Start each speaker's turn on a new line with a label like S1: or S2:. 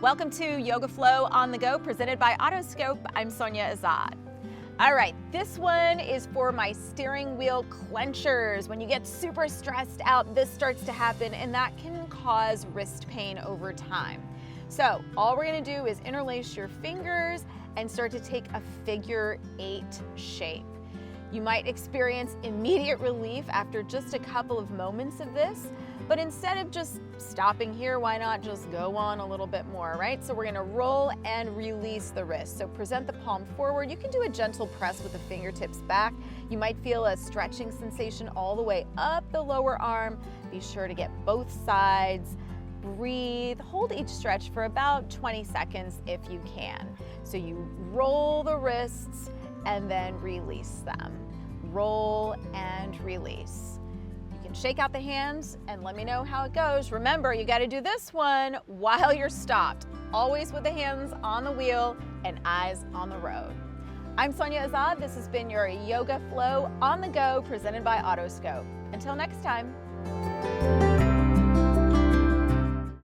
S1: Welcome to Yoga Flow on the Go, presented by Autoscope. I'm Sonia Azad. All right, this one is for my steering wheel clenchers. When you get super stressed out, this starts to happen, and that can cause wrist pain over time. So all we're gonna do is interlace your fingers and start to take a figure 8 shape. You might experience immediate relief after just a couple of moments of this, but instead of just stopping here, why not just go on a little bit more, right? So we're gonna roll and release the wrist. So present the palm forward. You can do a gentle press with the fingertips back. You might feel a stretching sensation all the way up the lower arm. Be sure to get both sides. Breathe, hold each stretch for about 20 seconds if you can. So you roll the wrists and then release them. Roll and release. You can shake out the hands and let me know how it goes. Remember, you got to do this one while you're stopped, always with the hands on the wheel and eyes on the road. I'm Sonia Azad. This has been your Yoga Flow on the Go, presented by Autoscope. Until next time.